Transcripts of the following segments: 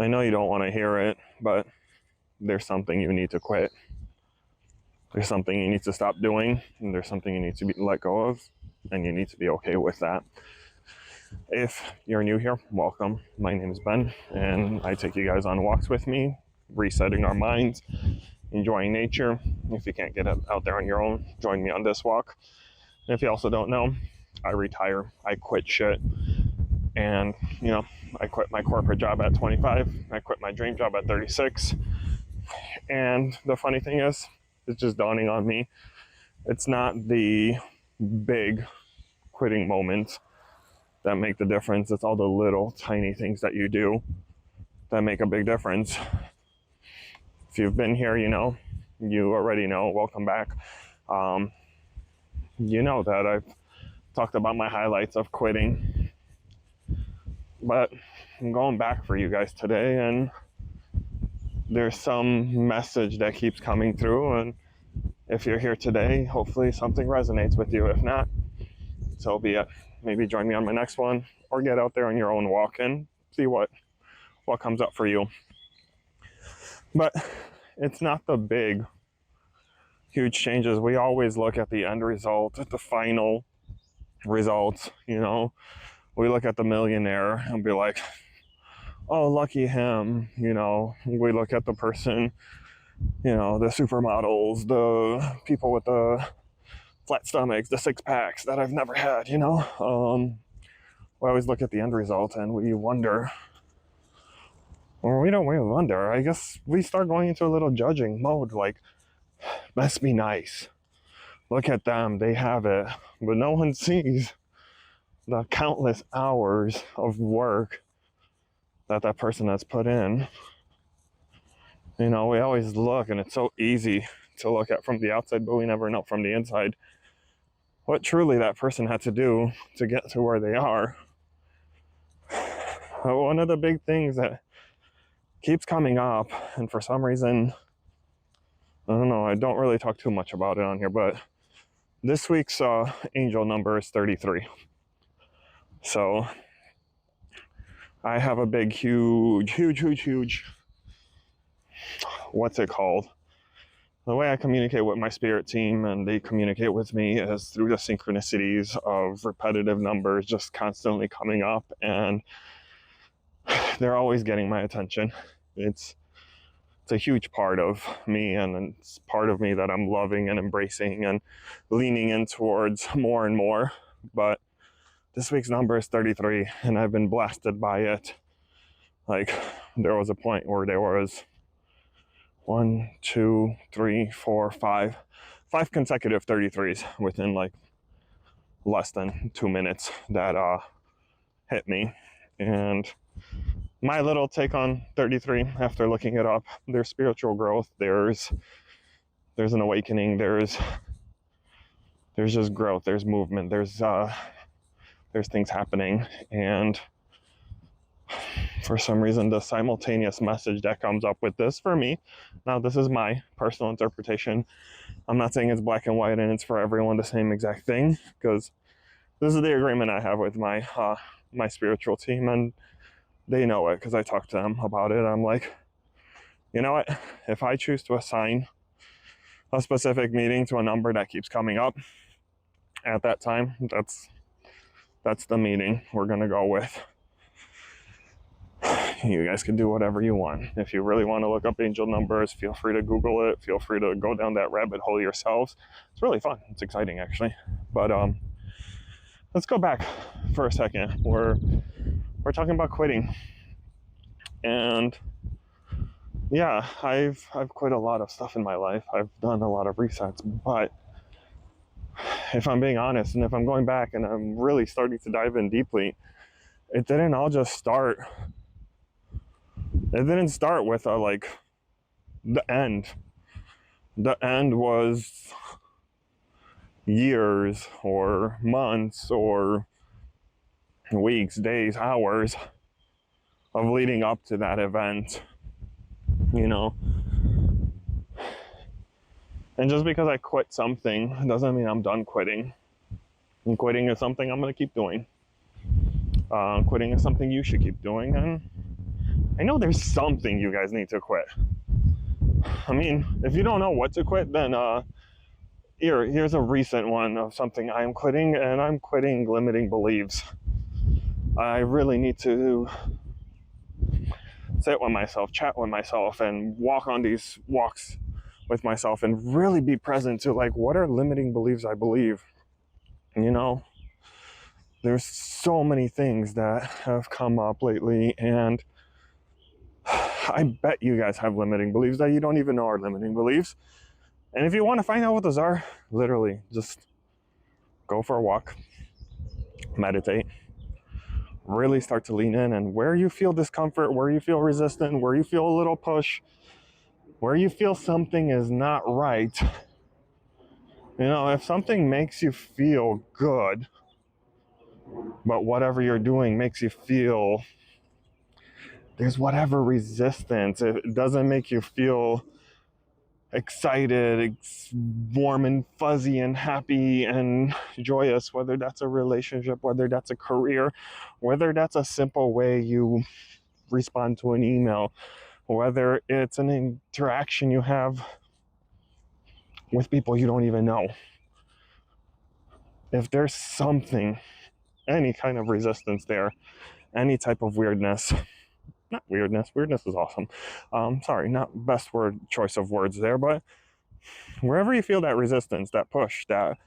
I know you don't want to hear it, but there's something you need to quit. There's something you need to stop doing, and there's something you need to let go of, and you need to be okay with that. If you're new here, welcome. My name is Ben, and I take you guys on walks with me, resetting our minds, enjoying nature. If you can't get out there on your own, join me on this walk. And if you also don't know, I retire. I quit shit. And, I quit my corporate job at 25. I quit my dream job at 36. And the funny thing is, it's just dawning on me, it's not the big quitting moments that make the difference. It's all the little tiny things that you do that make a big difference. If you've been here, you already know. Welcome back. You know that I've talked about my highlights of quitting, but I'm going back for you guys today, and there's some message that keeps coming through, and if you're here today, hopefully something resonates with you. If not, so be it. Maybe join me on my next one, or get out there on your own walk and see what comes up for you. But it's not the big, huge changes. We always look at the end result, at the final results. We look at the millionaire and be like, oh, lucky him. We look at the person, the supermodels, the people with the flat stomachs, the six packs that I've never had. We always look at the end result and we wonder, or we don't really wonder, I guess we start going into a little judging mode, like, must be nice, look at them, they have it. But no one sees the countless hours of work that person has put in. We always look, and it's so easy to look at from the outside, but we never know from the inside what truly that person had to do to get to where they are. One of the big things that keeps coming up, and for some reason, I don't know, I don't really talk too much about it on here, but this week's angel number is 33. So I have a big, huge, what's it called? The way I communicate with my spirit team and they communicate with me is through the synchronicities of repetitive numbers just constantly coming up, and they're always getting my attention. It's a huge part of me, and it's part of me that I'm loving and embracing and leaning in towards more and more. But this week's number is 33, and I've been blasted by it. Like, there was a point where there was 1, 2, 3, 4, 5 consecutive 33s within like less than 2 minutes that hit me. And my little take on 33 after looking it up, there's spiritual growth, there's an awakening, there's just growth, there's movement, there's things happening. And for some reason, the simultaneous message that comes up with this for me, now this is my personal interpretation, I'm not saying it's black and white and it's for everyone the same exact thing, because this is the agreement I have with my my spiritual team, and they know it because I talk to them about it. I'm like, you know what, if I choose to assign a specific meeting to a number that keeps coming up at that time, that's the meeting we're gonna go with. You guys can do whatever you want. If you really want to look up angel numbers, feel free to Google it. Feel free to go down that rabbit hole yourselves. It's really fun. It's exciting, actually. But let's go back for a second. We're talking about quitting, and yeah, I've quit a lot of stuff in my life. I've done a lot of resets, but if I'm being honest, and if I'm going back and I'm really starting to dive in deeply, it didn't all just start. It didn't start with the end. The end was years or months or weeks, days, hours of leading up to that event, And just because I quit something doesn't mean I'm done quitting. And quitting is something I'm going to keep doing. Quitting is something you should keep doing. And I know there's something you guys need to quit. I mean, if you don't know what to quit, then here's a recent one of something I'm quitting, and I'm quitting limiting beliefs. I really need to sit with myself, chat with myself, and walk on these walks with myself and really be present to, like, what are limiting beliefs I believe? You know, there's so many things that have come up lately, and I bet you guys have limiting beliefs that you don't even know are limiting beliefs. And if you want to find out what those are, literally just go for a walk, meditate, really start to lean in, and where you feel discomfort, where you feel resistant, where you feel a little push, where you feel something is not right, you know, if something makes you feel good, but whatever you're doing makes you feel there's whatever resistance, it doesn't make you feel excited, warm and fuzzy and happy and joyous, whether that's a relationship, whether that's a career, whether that's a simple way you respond to an email, whether it's an interaction you have with people you don't even know. If there's something, any kind of resistance there, any type of weirdness, not weirdness is awesome. Sorry, not best word choice of words there, but wherever you feel that resistance, that push, that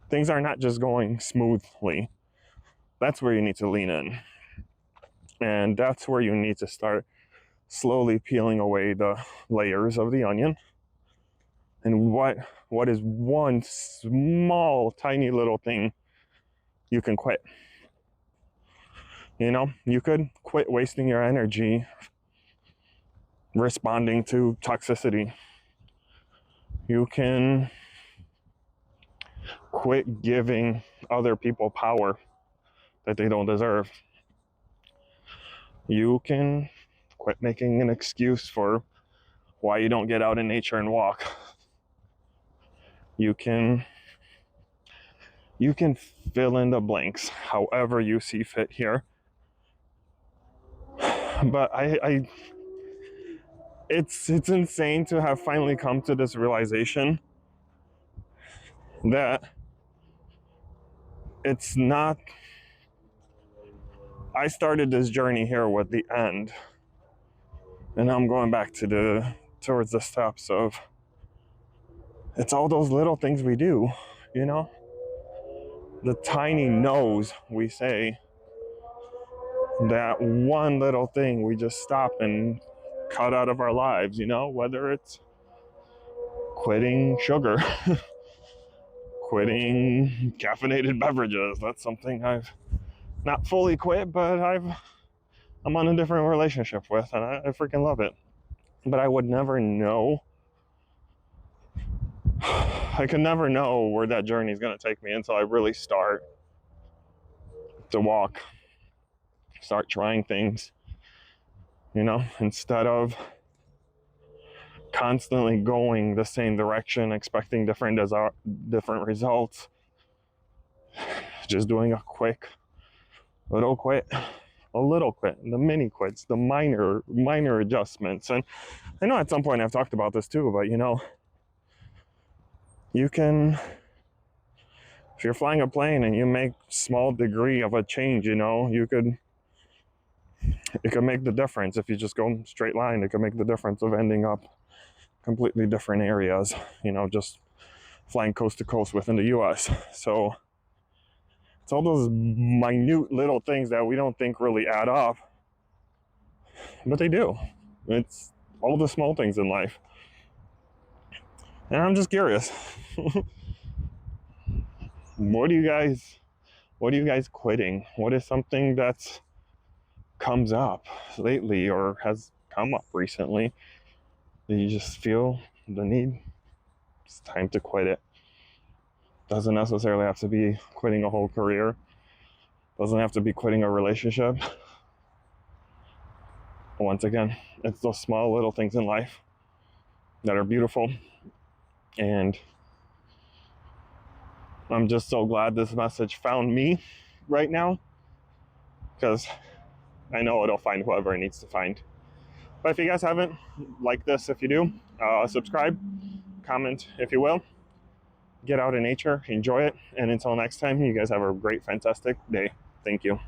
things are not just going smoothly, that's where you need to lean in. And that's where you need to start slowly peeling away the layers of the onion. And what is one small, tiny little thing you can quit? You know, you could quit wasting your energy responding to toxicity. You can quit giving other people power that they don't deserve. You can quit making an excuse for why you don't get out in nature and walk. You can fill in the blanks however you see fit here. But it's insane to have finally come to this realization that it's not, I started this journey here with the end, and I'm going back to towards the steps of, it's all those little things we do, you know, the tiny no's we say, that one little thing we just stop and cut out of our lives, you know, whether it's quitting sugar, quitting caffeinated beverages. That's something I've not fully quit, but I'm on a different relationship with, and I freaking love it. But I would never know. I could never know where that journey is going to take me until I really start to walk, start trying things, you know, instead of constantly going the same direction, expecting different results. Just doing a quick little quit, the mini quits, the minor adjustments. And I know at some point I've talked about this too, but you know, you can, if you're flying a plane and you make small degree of a change, you know, it could make the difference. If you just go straight line, it could make the difference of ending up completely different areas, you know, just flying coast to coast within the US. So it's all those minute little things that we don't think really add up, but they do. It's all the small things in life. And I'm just curious. What are you guys quitting? What is something that's comes up lately or has come up recently that you just feel the need? It's time to quit it. Doesn't necessarily have to be quitting a whole career. Doesn't have to be quitting a relationship. Once again, it's those small little things in life that are beautiful. And I'm just so glad this message found me right now, because I know it'll find whoever it needs to find. But if you guys haven't, like this if you do, subscribe, comment if you will. Get out in nature, enjoy it, and until next time, you guys have a great, fantastic day. Thank you.